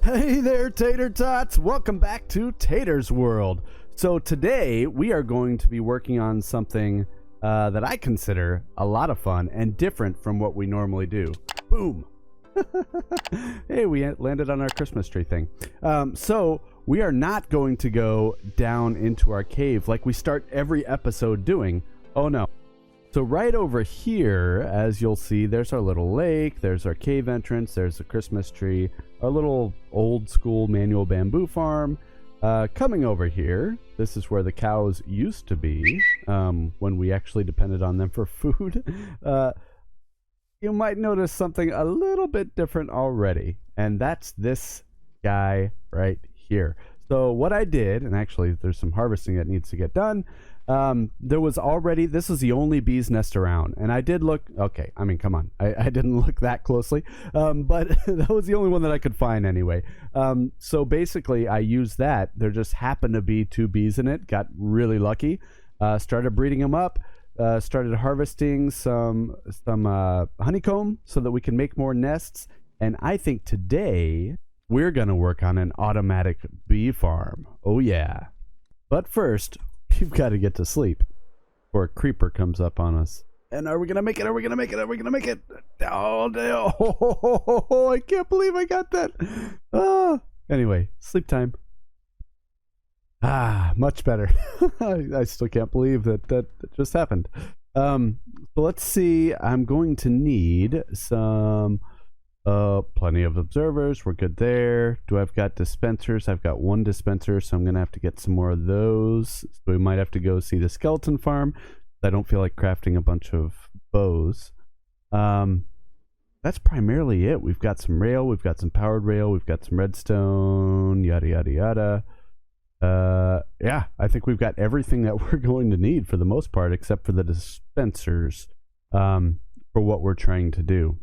Hey there, Tater Tots! Welcome back to Tater's World. So today we are going to be working on something that I consider a lot of fun and different from what we normally do. Boom! Hey, we landed on our Christmas tree thing. So we are not going to go down into our cave like we start every episode doing. Oh no. So right over here, as you'll see, there's our little lake, there's our cave entrance, there's the Christmas tree, our little old school manual bamboo farm. Coming over here, this is where the cows used to be, when we actually depended on them for food. You might notice something a little bit different already, and that's this guy right here. So what I did, and actually there's some harvesting that needs to get done. There was already, this is the only bee's nest around, and I did look, okay, I mean, come on, I didn't look that closely, but that was the only one that I could find anyway. So basically I used that. There just happened to be 2 bees in it, got really lucky, started breeding them up, started harvesting some honeycomb so that we can make more nests, and I think today we're going to work on an automatic bee farm. Oh yeah. But first, we've got to get to sleep before a creeper comes up on us. And are we going to make it? Are we going to make it? Are we going to make it? Oh, no. Oh, I can't believe I got that. Anyway, sleep time. Much better. I still can't believe that just happened. So let's see. I'm going to need some... plenty of observers. We're good there. Do I've got dispensers? I've got 1 dispenser, so I'm gonna have to get some more of those. So we might have to go see the skeleton farm. I don't feel like crafting a bunch of bows. That's primarily it. We've got some rail, we've got some powered rail, we've got some redstone, yada yada yada. Yeah, I think we've got everything that we're going to need for the most part, except for the dispensers, for what we're trying to do.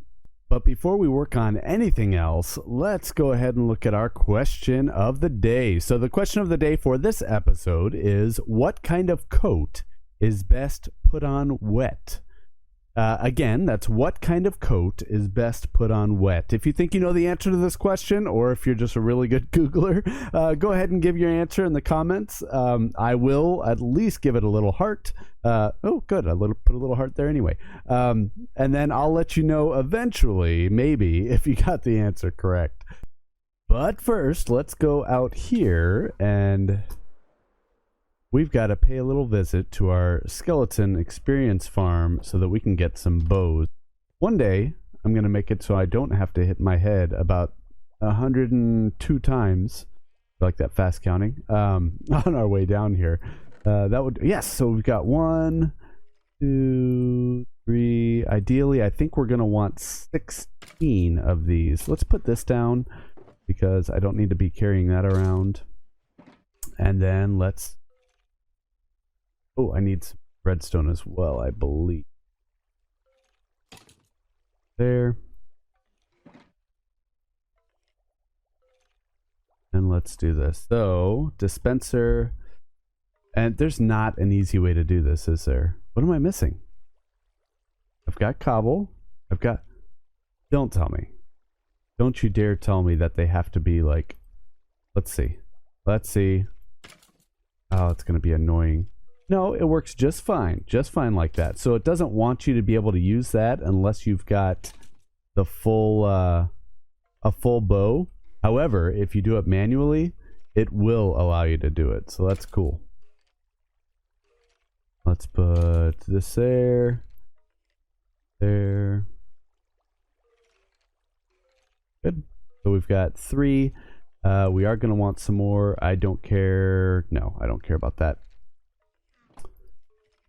But before we work on anything else, let's go ahead and look at our question of the day. So the question of the day for this episode is, what kind of coat is best put on wet? Again, that's what kind of coat is best put on wet. If you think you know the answer to this question, or if you're just a really good Googler, go ahead and give your answer in the comments. I will at least give it a little heart. Oh, good. I put a little heart there anyway. And then I'll let you know eventually, maybe, if you got the answer correct. But first, let's go out here and... we've got to pay a little visit to our skeleton experience farm so that we can get some bows. One day, I'm going to make it so I don't have to hit my head about 102 times, like that fast counting, on our way down here. That would, yes, so we've got 1, 2, 3. Ideally, I think we're going to want 16 of these. Let's put this down because I don't need to be carrying that around. And then let's... oh, I need some redstone as well, I believe. There. And let's do this. So, dispenser. And there's not an easy way to do this, is there? What am I missing? I've got cobble. I've got... don't tell me. Don't you dare tell me that they have to be like... let's see. Let's see. Oh, it's going to be annoying. No, it works just fine like that. So it doesn't want you to be able to use that unless you've got the full, a full bow. However, if you do it manually, it will allow you to do it. So that's cool. Let's put this there. There. Good. So we've got 3. We are going to want some more. I don't care. No, I don't care about that.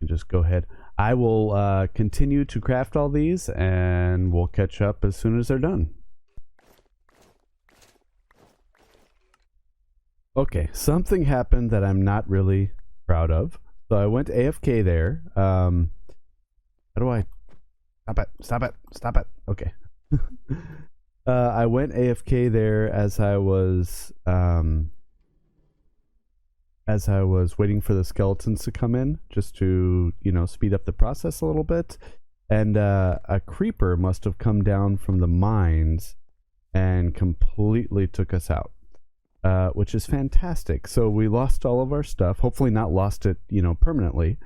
Just go ahead. I will continue to craft all these and we'll catch up as soon as they're done. Okay, something happened that I'm not really proud of. So I went AFK there. How do I... stop it, stop it, stop it. Okay. I went AFK there as I was waiting for the skeletons to come in, just to, you know, speed up the process a little bit. And a creeper must have come down from the mines and completely took us out, which is fantastic. So we lost all of our stuff. Hopefully not lost it, you know, permanently,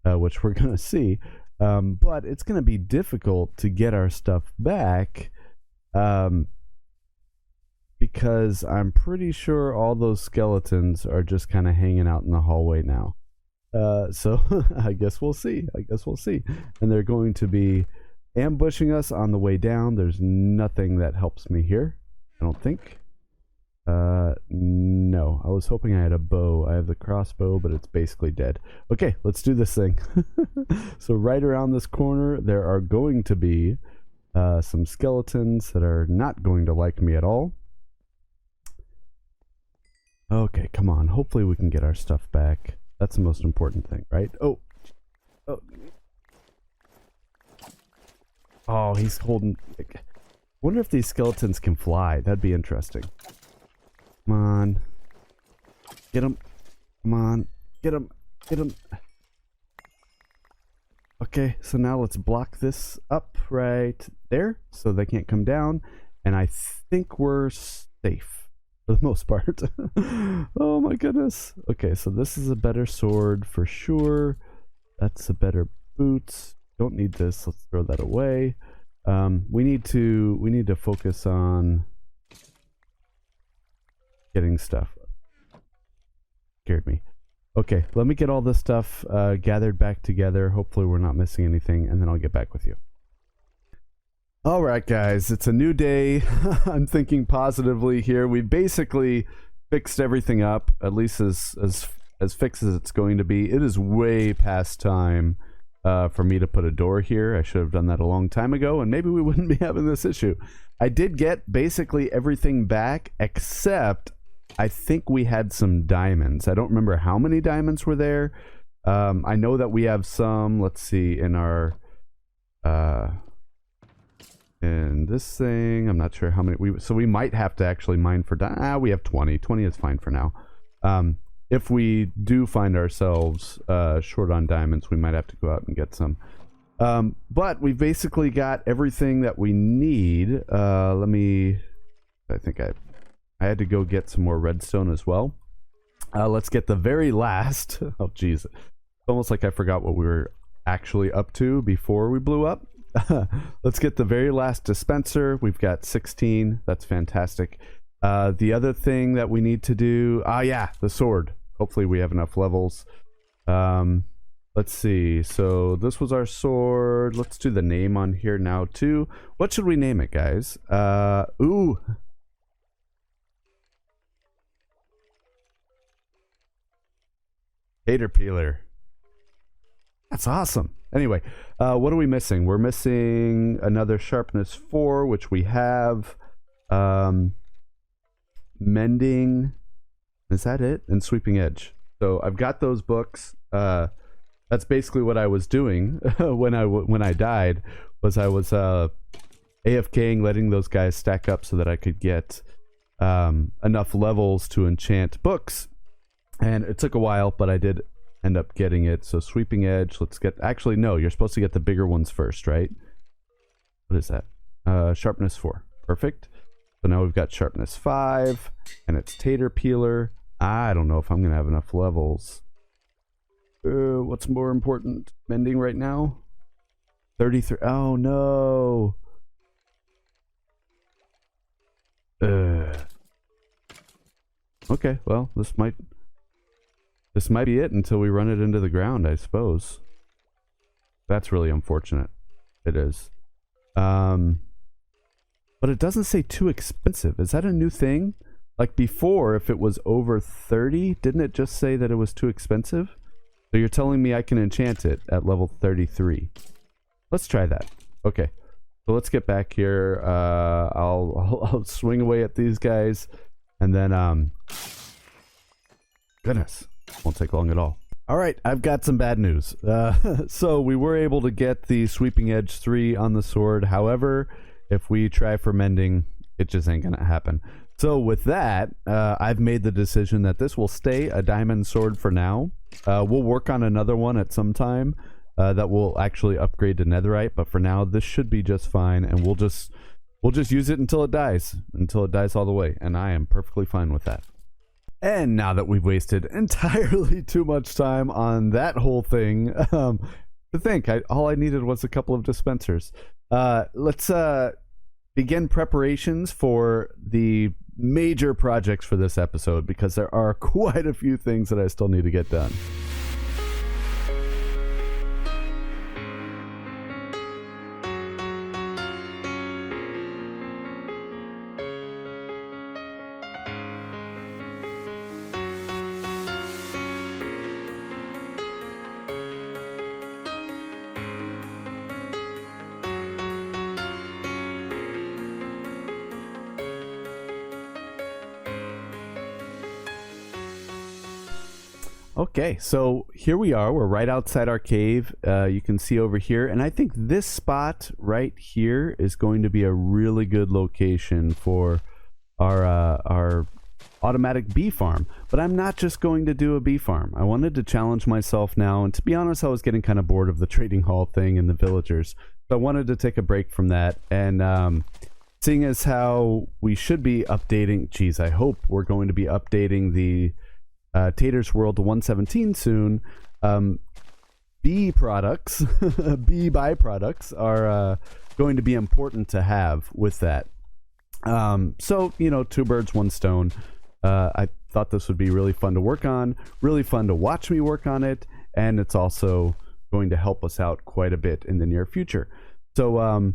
which we're going to see. But it's going to be difficult to get our stuff back, because I'm pretty sure all those skeletons are just kind of hanging out in the hallway now. So I guess we'll see. And they're going to be ambushing us on the way down. There's nothing that helps me here, I don't think. No, I was hoping I had a bow. I have the crossbow, but it's basically dead. Okay, let's do this thing. So right around this corner, there are going to be some skeletons that are not going to like me at all. Okay, come on. Hopefully we can get our stuff back. That's the most important thing, right? Oh, he's holding... I wonder if these skeletons can fly. That'd be interesting. Come on. Get him. Come on. Get him. Okay, so now let's block this up right there so they can't come down. And I think we're safe for the most part. Oh my goodness. Okay, so this is a better sword for sure. That's a better boots. Don't need this. Let's throw that away. We need to focus on getting stuff. Scared me. Okay, let me get all this stuff gathered back together. Hopefully we're not missing anything, and then I'll get back with you. Alright guys, it's a new day. I'm thinking positively here. We basically fixed everything up, at least as fixed as it's going to be. It is way past time for me to put a door here. I should have done that a long time ago, and maybe we wouldn't be having this issue. I did get basically everything back, except I think we had some diamonds. I don't remember how many diamonds were there. I know that we have some, let's see, in our in this thing. I'm not sure how many so we might have to actually mine for we have 20 is fine for now. If we do find ourselves short on diamonds, we might have to go out and get some. But we've basically got everything that we need. I think I had to go get some more redstone as well. Let's get the very last. Oh, geez. It's almost like I forgot what we were actually up to before we blew up. Let's get the very last dispenser. We've got 16. That's fantastic. The other thing that we need to do... yeah, the sword. Hopefully we have enough levels. Let's see. So this was our sword. Let's do the name on here now, too. What should we name it, guys? Ooh... Tater peeler. That's awesome. Anyway, what are we missing? We're missing another sharpness 4, which we have. Mending. Is that it? And sweeping edge. So I've got those books. That's basically what I was doing when I died. I was AFKing, letting those guys stack up so that I could get enough levels to enchant books. And it took a while, but I did end up getting it. So sweeping edge, let's get... Actually, no, you're supposed to get the bigger ones first, right? What is that? Sharpness 4. Perfect. So now we've got sharpness 5, and it's tater peeler. I don't know if I'm going to have enough levels. What's more important? Mending right now? 33. Oh, no. Okay, well, this might be it until we run it into the ground, I suppose. That's really unfortunate. It is. But it doesn't say too expensive. Is that a new thing? Like before, if it was over 30, didn't it just say that it was too expensive? So you're telling me I can enchant it at level 33. Let's try that. Okay. So let's get back here. I'll swing away at these guys. And then, goodness. Won't take long at all. All right, I've got some bad news. So we were able to get the sweeping edge 3 on the sword. However, if we try for mending, it just ain't gonna happen. So with that, I've made the decision that this will stay a diamond sword for now. We'll work on another one at some time that will actually upgrade to netherite, but for now, this should be just fine, and we'll just we'll just use it until it dies all the way, and I am perfectly fine with that. And now that we've wasted entirely too much time on that whole thing, to think, all I needed was a couple of dispensers. Let's begin preparations for the major projects for this episode, because there are quite a few things that I still need to get done. Okay, so here we are. We're right outside our cave. You can see over here, and I think this spot right here is going to be a really good location for our automatic bee farm. But I'm not just going to do a bee farm. I wanted to challenge myself now, and to be honest, I was getting kind of bored of the trading hall thing and the villagers. So I wanted to take a break from that, and seeing as how we should be updating, I hope we're going to be updating the Tater's World to 117 soon. Bee products, bee byproducts are going to be important to have with that. So, you know, two birds, one stone. I thought this would be really fun to work on, really fun to watch me work on it, and it's also going to help us out quite a bit in the near future. So,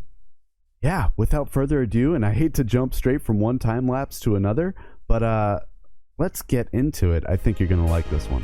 yeah, without further ado, and I hate to jump straight from one time lapse to another, but let's get into it. I think you're going to like this one.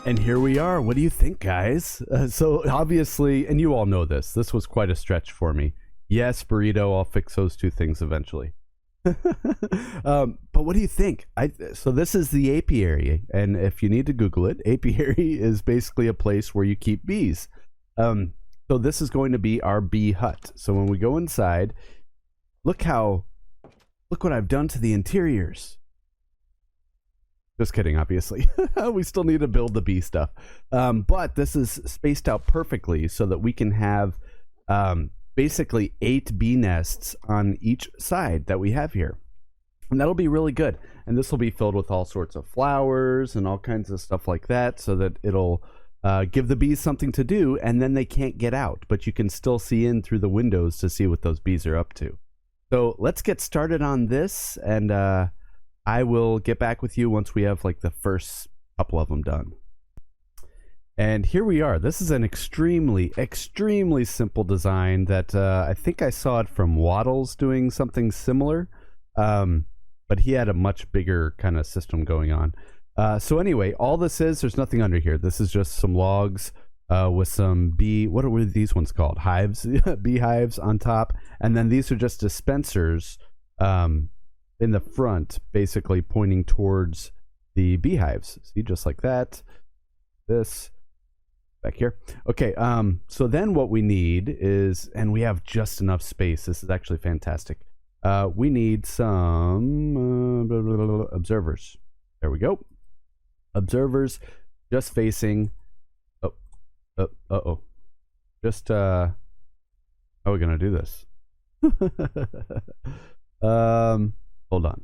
And here we are. What do you think, guys? So obviously, and you all know this was quite a stretch for me. Yes, burrito, I'll fix those two things eventually. But what do you think? So this is the apiary, and if you need to Google it, apiary is basically a place where you keep bees. So this is going to be our bee hut. So when we go inside, look what I've done to the interiors. Just kidding, obviously. We still need to build the bee stuff. But this is spaced out perfectly so that we can have basically 8 bee nests on each side that we have here. And that'll be really good. And this will be filled with all sorts of flowers and all kinds of stuff like that, so that it'll give the bees something to do, and then they can't get out, but you can still see in through the windows to see what those bees are up to. So let's get started on this, and I will get back with you once we have like the first couple of them done. And here we are. This is an extremely simple design that I think I saw it from Waddles doing something similar, but he had a much bigger kind of system going on. So anyway, all this is, there's nothing under here. This is just some logs with some bee, what are these ones called? Hives, beehives on top. And then these are just dispensers in the front, basically pointing towards the beehives. See, just like that. This back here. Okay, so then what we need is, and we have just enough space. This is actually fantastic. We need some observers. There we go. Observers just facing just how are we gonna do this? Hold on.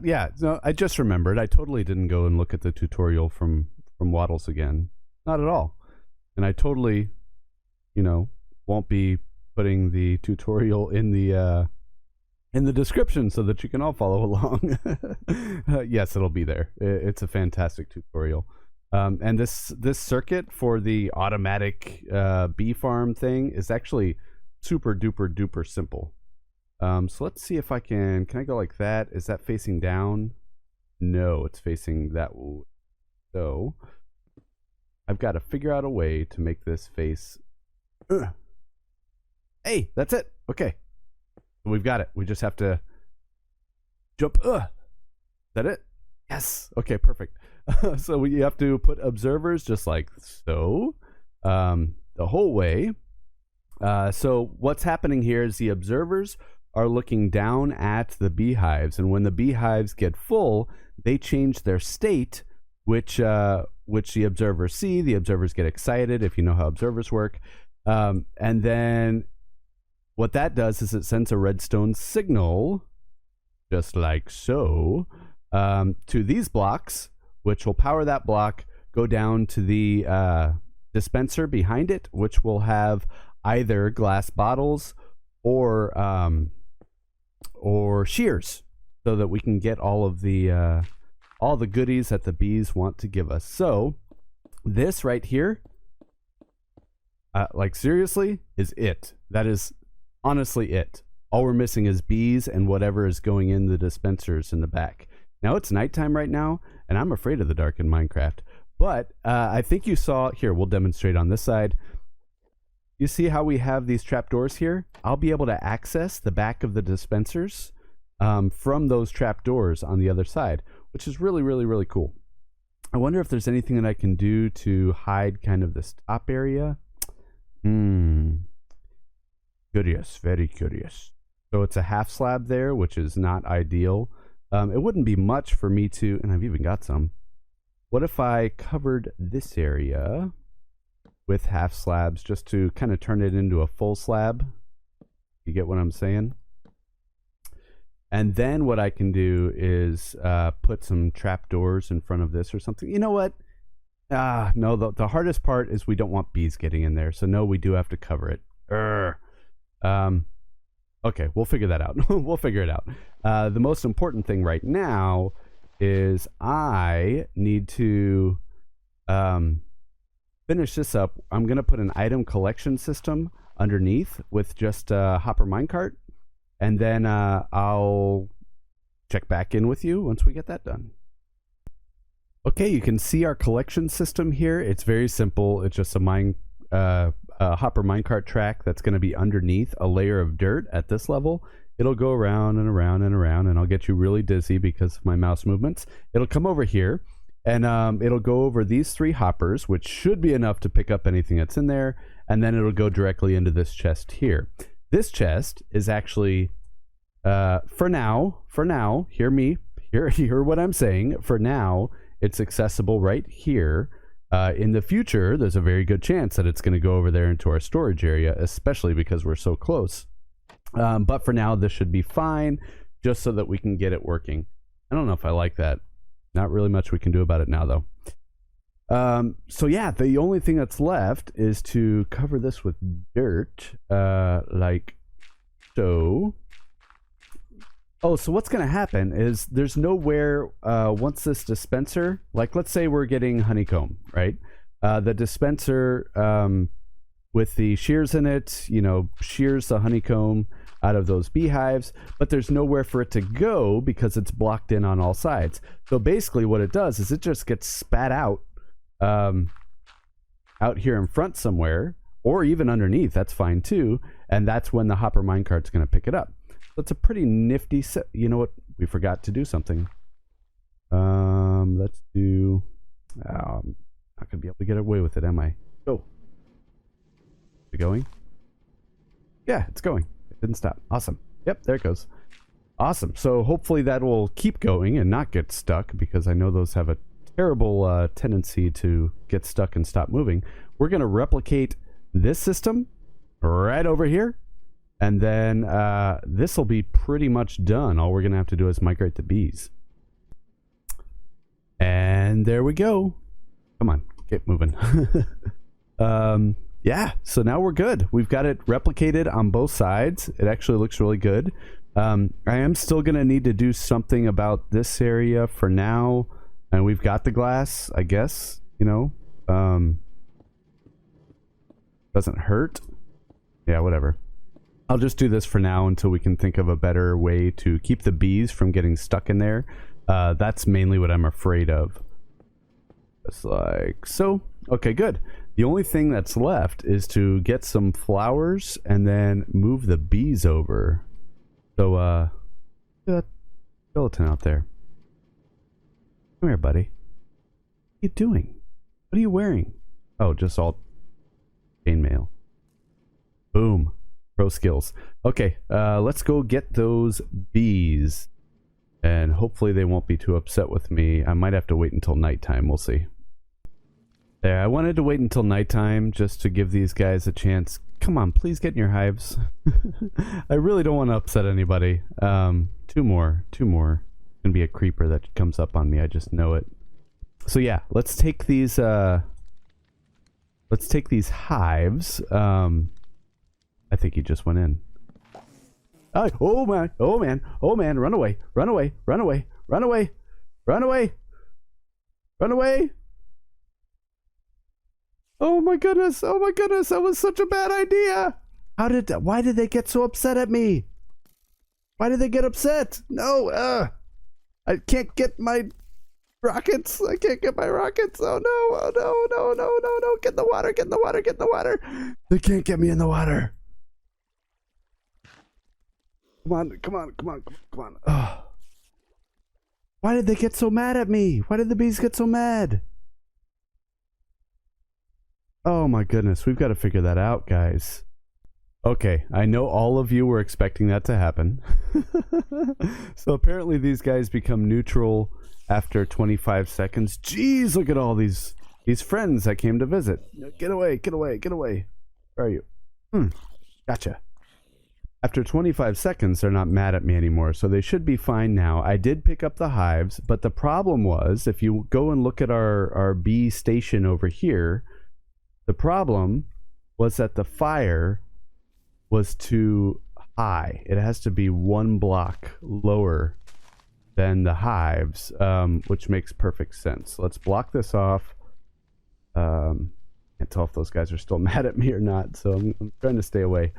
Yeah, no, I just remembered I totally didn't go and look at the tutorial from Waddles again. Not at all. And I totally, won't be putting the tutorial in the description so that you can all follow along. Yes, it'll be there. It's a fantastic tutorial. And this circuit for the automatic bee farm thing is actually super duper simple. So let's see if can I go like that? Is that facing down? No, it's facing that way. So I've got to figure out a way to make this face. Hey, that's it. Okay. We've got it. We just have to jump. Is that it? Yes. Okay, perfect. So you have to put observers just like so, the whole way. So what's happening here is the observers are looking down at the beehives, and when the beehives get full, they change their state, which the observers see. The observers get excited, if you know how observers work, and then what that does is it sends a redstone signal, just like so, to these blocks, which will power that block, go down to the dispenser behind it, which will have either glass bottles or shears, so that we can get all the goodies that the bees want to give us. So this right here, like seriously, is it. That is honestly it. All we're missing is bees and whatever is going in the dispensers in the back. Now it's nighttime right now, and I'm afraid of the dark in Minecraft. But I think you saw, here, we'll demonstrate on this side. You see how we have these trapdoors here? I'll be able to access the back of the dispensers from those trapdoors on the other side, which is really cool. I wonder if there's anything that I can do to hide kind of this top area. Curious, very curious. So it's a half slab there, which is not ideal. It wouldn't be much for me to, and I've even got some. What if I covered this area with half slabs just to kind of turn it into a full slab? You get what I'm saying? And then what I can do is put some trapdoors in front of this or something. You know what? No, the hardest part is we don't want bees getting in there. So no, we do have to cover it. Okay, we'll figure that out. We'll figure it out. The most important thing right now is I need to finish this up. I'm going to put an item collection system underneath with just a hopper minecart. And then I'll check back in with you once we get that done. Okay, you can see our collection system here. It's very simple. It's just a hopper minecart track that's going to be underneath a layer of dirt at this level. It'll go around and around and around, and I'll get you really dizzy because of my mouse movements. It'll come over here, and it'll go over these three hoppers, which should be enough to pick up anything that's in there, and then it'll go directly into this chest here. This chest is actually, for now, hear what I'm saying. For now, it's accessible right here. In the future, there's a very good chance that it's going to go over there into our storage area, especially because we're so close. But for now, this should be fine, just so that we can get it working. I don't know if I like that. Not really much we can do about it now, though. So yeah, the only thing that's left is to cover this with dirt, like so. Oh, so what's going to happen is there's nowhere, once this dispenser, like let's say we're getting honeycomb, right? The dispenser, with the shears in it, you know, shears the honeycomb out of those beehives, but there's nowhere for it to go because it's blocked in on all sides. So basically what it does is it just gets spat out, out here in front somewhere, or even underneath, that's fine too. And that's when the hopper minecart's going to pick it up. So it's a pretty nifty set. You know what? We forgot to do something. Let's do, I'm not going to be able to get away with it, am I? Oh. Is it going? Yeah, it's going. It didn't stop. Awesome. Yep, there it goes. Awesome. So hopefully that will keep going and not get stuck, because I know those have a terrible tendency to get stuck and stop moving. We're going to replicate this system right over here. And then this will be pretty much done. All we're going to have to do is migrate the bees. And there we go. Come on, get moving. Yeah, so now we're good. We've got it replicated on both sides. It actually looks really good. I am still going to need to do something about this area for now. And we've got the glass, I guess, you know. Doesn't hurt. Yeah, whatever. I'll just do this for now until we can think of a better way to keep the bees from getting stuck in there. That's mainly what I'm afraid of. Just like so. Okay, good. The only thing that's left is to get some flowers and then move the bees over. So, that skeleton out there. Come here, buddy. What are you doing? What are you wearing? Oh, just all chainmail. Boom. Pro skills. Okay, let's go get those bees. And hopefully they won't be too upset with me. I might have to wait until nighttime. We'll see. Yeah, I wanted to wait until nighttime just to give these guys a chance. Come on, please get in your hives. I really don't want to upset anybody. Two more. It's gonna be a creeper that comes up on me. I just know it. So yeah, let's take these hives. I think he just went in. Oh man, oh man, oh man, run away, run away, run away, run away, run away, run away. Oh my goodness, that was such a bad idea. Why did they get so upset at me? Why did they get upset? No, I can't get my rockets. I can't get my rockets. Oh no, oh no, no, no, no, no. Get in the water, get in the water, get in the water. They can't get me in the water. Come on, come on, come on, come on. Oh. Why did they get so mad at me? Why did the bees get so mad? Oh my goodness, we've got to figure that out, guys. Okay, I know all of you were expecting that to happen. So apparently these guys become neutral after 25 seconds. Jeez, look at all these friends that came to visit. Get away, get away, get away. Where are you? Gotcha. After 25 seconds, they're not mad at me anymore, so they should be fine now. I did pick up the hives, but the problem was, if you go and look at our bee station over here, the problem was that the fire was too high. It has to be 1 block lower than the hives, which makes perfect sense. Let's block this off. Can't tell if those guys are still mad at me or not, so I'm trying to stay away.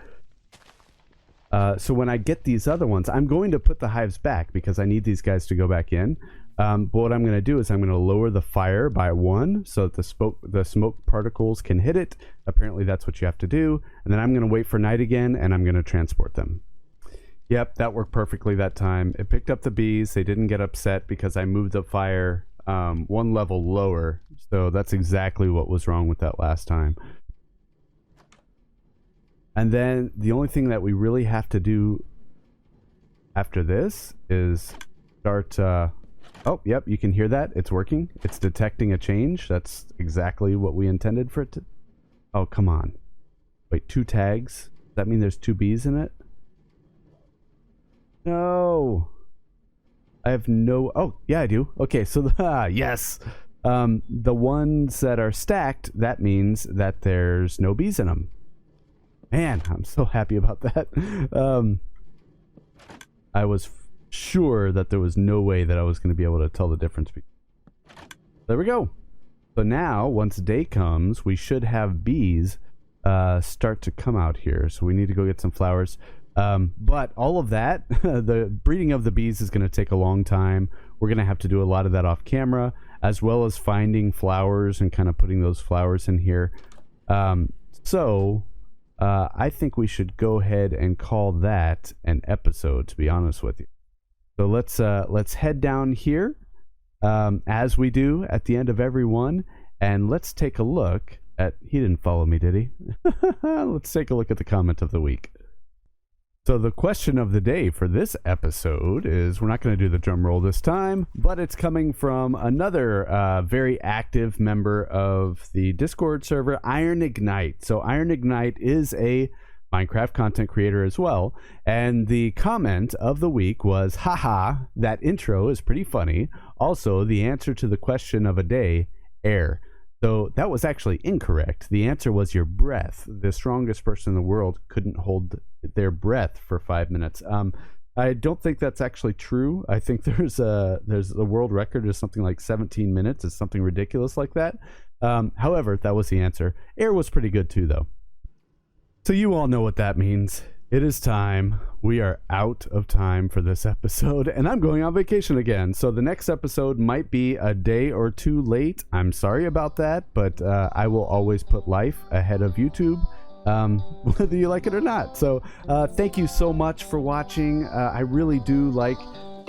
So when I get these other ones, I'm going to put the hives back because I need these guys to go back in. But what I'm going to do is I'm going to lower the fire by 1 so that the smoke particles can hit it. Apparently that's what you have to do. And then I'm going to wait for night again and I'm going to transport them. Yep, that worked perfectly that time. It picked up the bees. They didn't get upset because I moved the fire 1 level lower. So that's exactly what was wrong with that last time. And then the only thing that we really have to do after this is start... oh, yep, you can hear that. It's working. It's detecting a change. That's exactly what we intended for it to... Oh, come on. Wait, 2 tags? Does that mean there's 2 bees in it? No. I have no... Oh, yeah, I do. Okay, so... yes. The ones that are stacked, that means that there's no bees in them. Man, I'm so happy about that. I was sure that there was no way that I was going to be able to tell the difference. There we go. So now, once day comes, we should have bees start to come out here. So we need to go get some flowers. But all of that, the breeding of the bees is going to take a long time. We're going to have to do a lot of that off camera, as well as finding flowers and kind of putting those flowers in here. So I think we should go ahead and call that an episode, to be honest with you. So let's head down here, as we do at the end of every one, and let's take a look at... He didn't follow me, did he? Let's take a look at the comment of the week. So the question of the day for this episode is, we're not going to do the drum roll this time, but it's coming from another very active member of the Discord server, Iron Ignite. So Iron Ignite is a Minecraft content creator as well, and the comment of the week was, haha, that intro is pretty funny. Also, the answer to the question of a day, air. So that was actually incorrect. The answer was your breath. The strongest person in the world couldn't hold their breath for 5 minutes. I don't think that's actually true. I think there's the world record is something like 17 minutes. It's something ridiculous like that. However, that was the answer. Air was pretty good too, though. So you all know what that means. It is time. We are out of time for this episode, and I'm going on vacation again. So the next episode might be a day or two late. I'm sorry about that, but I will always put life ahead of YouTube, whether you like it or not. So thank you so much for watching. I really do like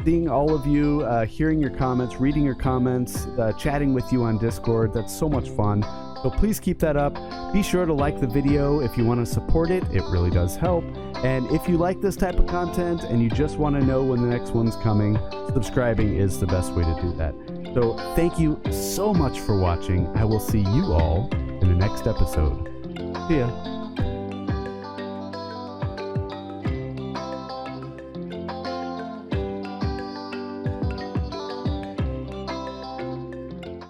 seeing all of you, hearing your comments, reading your comments, chatting with you on Discord. That's so much fun. So please keep that up. Be sure to like the video if you want to support it. It really does help. And if you like this type of content and you just want to know when the next one's coming, subscribing is the best way to do that. So thank you so much for watching. I will see you all in the next episode. See ya.